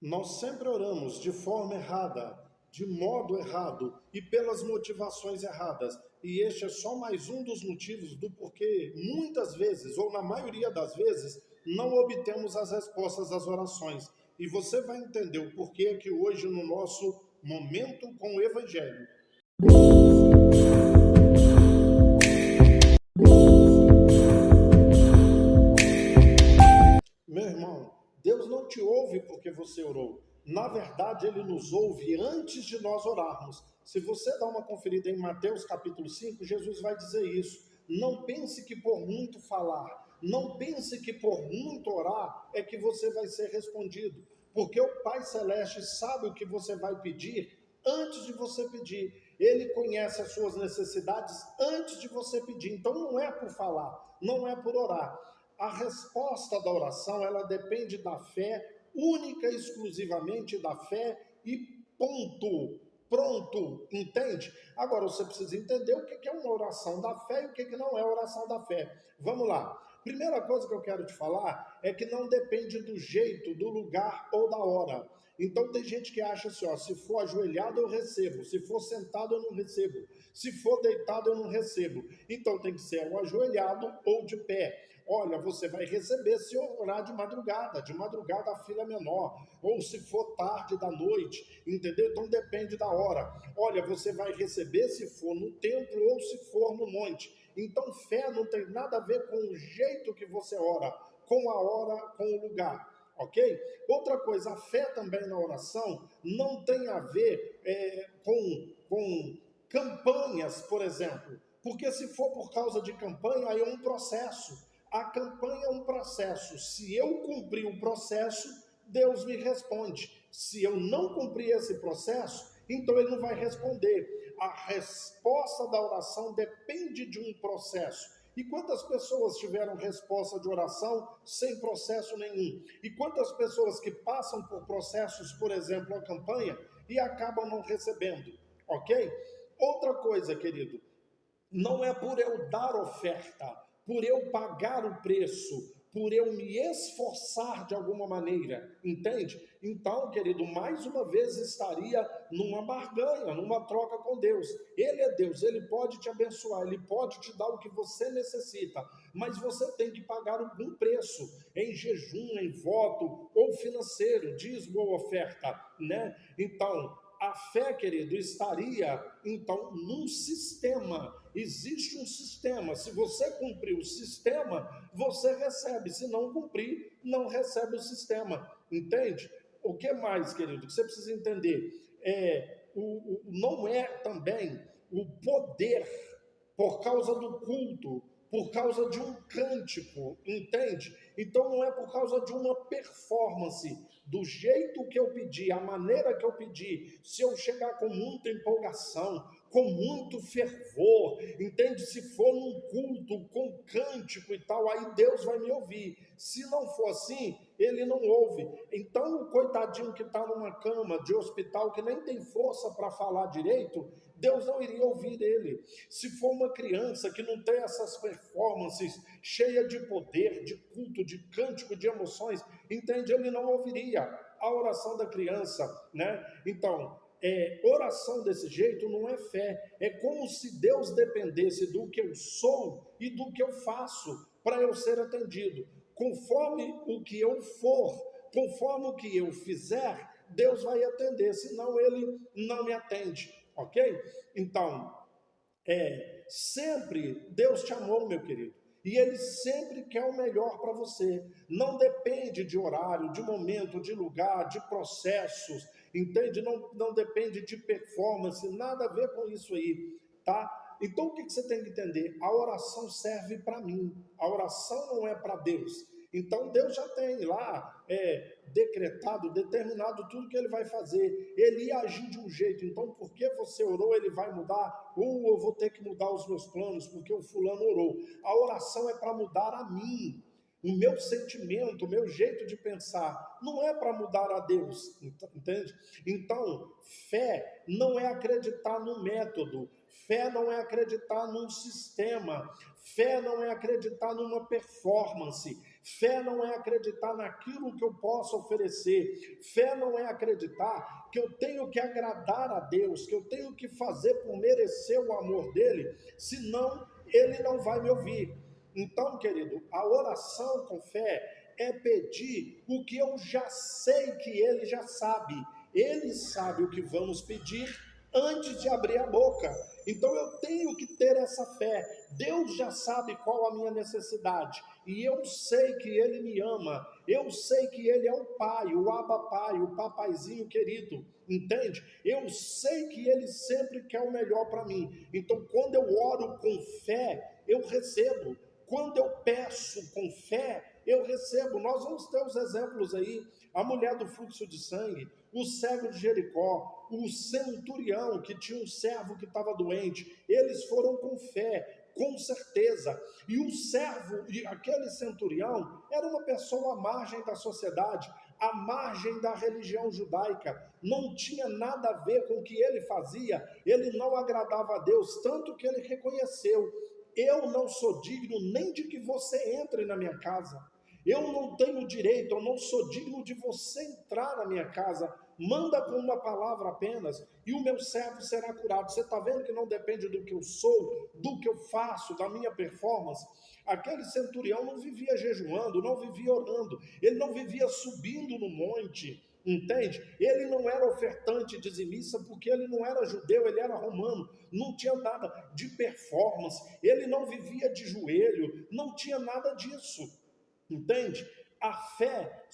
Nós sempre oramos de forma errada, de modo errado e pelas motivações erradas. E este é só mais um dos motivos do porquê, muitas vezes, ou na maioria das vezes, não obtemos as respostas às orações. E você vai entender o porquê que hoje, no nosso momento com o Evangelho, meu irmão, Deus não te ouve porque você orou. Na verdade, Ele nos ouve antes de nós orarmos. Se você dá uma conferida em Mateus capítulo 5, Jesus vai dizer isso. Não pense que por muito falar, não pense que por muito orar é que você vai ser respondido. Porque o Pai Celeste sabe o que você vai pedir antes de você pedir. Ele conhece as suas necessidades antes de você pedir. Então não é por falar, não é por orar. A resposta da oração, ela depende da fé, única e exclusivamente da fé e ponto. Pronto, entende? Agora você precisa entender o que é uma oração da fé e o que não é oração da fé. Vamos lá. Primeira coisa que eu quero te falar é que não depende do jeito, do lugar ou da hora. Então tem gente que acha assim, ó, se for ajoelhado eu recebo, se for sentado eu não recebo, se for deitado eu não recebo. Então tem que ser ou ajoelhado ou de pé. Olha, você vai receber se orar de madrugada a fila é menor, ou se for tarde da noite, entendeu? Então depende da hora. Olha, você vai receber se for no templo ou se for no monte. Então fé não tem nada a ver com o jeito que você ora, com a hora, com o lugar. Ok? Outra coisa, a fé também na oração não tem a ver com campanhas, por exemplo. Porque se for por causa de campanha, aí é um processo. A campanha é um processo. Se eu cumprir o processo, Deus me responde. Se eu não cumprir esse processo, então Ele não vai responder. A resposta da oração depende de um processo. E quantas pessoas tiveram resposta de oração sem processo nenhum? E quantas pessoas que passam por processos, por exemplo, a campanha, e acabam não recebendo? Ok? Outra coisa, querido, não é por eu dar oferta, por eu pagar o preço, por eu me esforçar de alguma maneira, entende? Então, querido, mais uma vez estaria numa barganha, numa troca com Deus. Ele é Deus, Ele pode te abençoar, Ele pode te dar o que você necessita, mas você tem que pagar algum preço, em jejum, em voto, ou financeiro, dízimo ou oferta, né? Então, a fé, querido, estaria, então, num sistema. Existe um sistema. Se você cumprir o sistema, você recebe. Se não cumprir, não recebe o sistema. Entende? O que mais, querido, que você precisa entender? Não é também o poder por causa do culto, por causa de um cântico, entende? Então não é por causa de uma performance, do jeito que eu pedi, a maneira que eu pedi, se eu chegar com muita empolgação, com muito fervor, entende? Se for num culto com cântico e tal, aí Deus vai me ouvir. Se não for assim, Ele não ouve. Então o coitadinho que está numa cama de hospital, que nem tem força para falar direito, Deus não iria ouvir ele. Se for uma criança que não tem essas performances cheia de poder, de culto, de cântico, de emoções, entende? Ele não ouviria a oração da criança, né? Então, oração desse jeito não é fé. É como se Deus dependesse do que eu sou e do que eu faço para eu ser atendido. Conforme o que eu for, conforme o que eu fizer, Deus vai atender, senão Ele não me atende. Ok? Então, sempre Deus te amou, meu querido. E Ele sempre quer o melhor para você. Não depende de horário, de momento, de lugar, de processos, entende? Não depende de performance, nada a ver com isso aí, tá? Então o que você tem que entender? A oração serve para mim, a oração não é para Deus. Então Deus já tem lá decretado, determinado tudo que Ele vai fazer. Ele ia agir de um jeito, então porque você orou, Ele vai mudar, ou eu vou ter que mudar os meus planos, porque o fulano orou. A oração é para mudar a mim, o meu sentimento, o meu jeito de pensar, não é para mudar a Deus, entende? Então, fé não é acreditar no método, fé não é acreditar num sistema, fé não é acreditar numa performance, Fé não é acreditar naquilo que eu posso oferecer. Fé não é acreditar que eu tenho que agradar a Deus, que eu tenho que fazer por merecer o amor dele, senão ele não vai me ouvir. Então, querido, a oração com fé é pedir o que eu já sei que ele já sabe. Ele sabe o que vamos pedir antes de abrir a boca. Então eu tenho que ter essa fé. Deus já sabe qual a minha necessidade. E eu sei que Ele me ama. Eu sei que Ele é o Pai, o Abba Pai, o papaizinho querido. Entende? Eu sei que Ele sempre quer o melhor para mim. Então quando eu oro com fé, eu recebo. Quando eu peço com fé, eu recebo. Nós vamos ter os exemplos aí. A mulher do fluxo de sangue, o cego de Jericó, o centurião que tinha um servo que estava doente. Eles foram com fé, com certeza. E o servo, aquele centurião, era uma pessoa à margem da sociedade, à margem da religião judaica. Não tinha nada a ver com o que ele fazia. Ele não agradava a Deus, tanto que ele reconheceu: eu não sou digno nem de que você entre na minha casa. Eu não tenho direito, eu não sou digno de você entrar na minha casa. Manda com uma palavra apenas e o meu servo será curado. Você está vendo que não depende do que eu sou, do que eu faço, da minha performance? Aquele centurião não vivia jejuando, não vivia orando, ele não vivia subindo no monte. Entende? Ele não era ofertante dizimista porque ele não era judeu, ele era romano, não tinha nada de performance, ele não vivia de joelho, não tinha nada disso, entende? A fé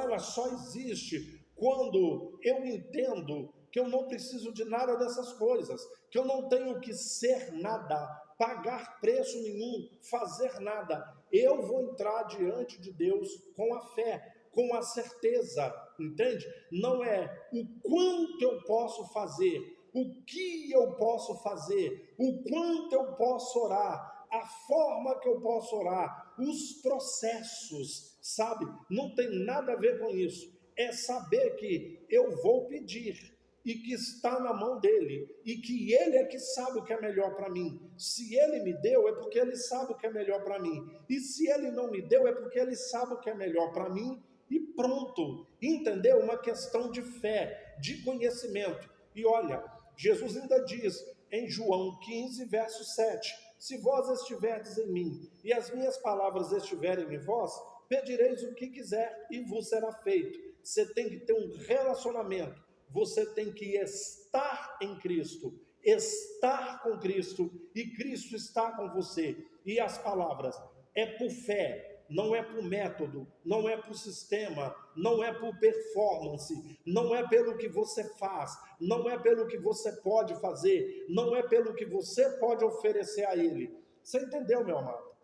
ela só existe quando eu entendo que eu não preciso de nada dessas coisas, que eu não tenho que ser nada, pagar preço nenhum, fazer nada. Eu vou entrar diante de Deus com a fé, com a certeza, entende? Não é o quanto eu posso fazer, o que eu posso fazer, o quanto eu posso orar, a forma que eu posso orar, os processos, sabe? Não tem nada a ver com isso. É saber que eu vou pedir e que está na mão dele, e que ele é que sabe o que é melhor para mim. Se ele me deu, é porque ele sabe o que é melhor para mim. E se ele não me deu, é porque ele sabe o que é melhor para mim. E pronto, entendeu? Uma questão de fé, de conhecimento. E olha, Jesus ainda diz em João 15, verso 7, se vós estiverdes em mim e as minhas palavras estiverem em vós, pedireis o que quiser e vos será feito. Você tem que ter um relacionamento, você tem que estar em Cristo, estar com Cristo, e Cristo está com você. E as palavras, é por fé, não é por método, não é por sistema, não é por performance, não é pelo que você faz, não é pelo que você pode fazer, não é pelo que você pode oferecer a Ele. Você entendeu, meu amado?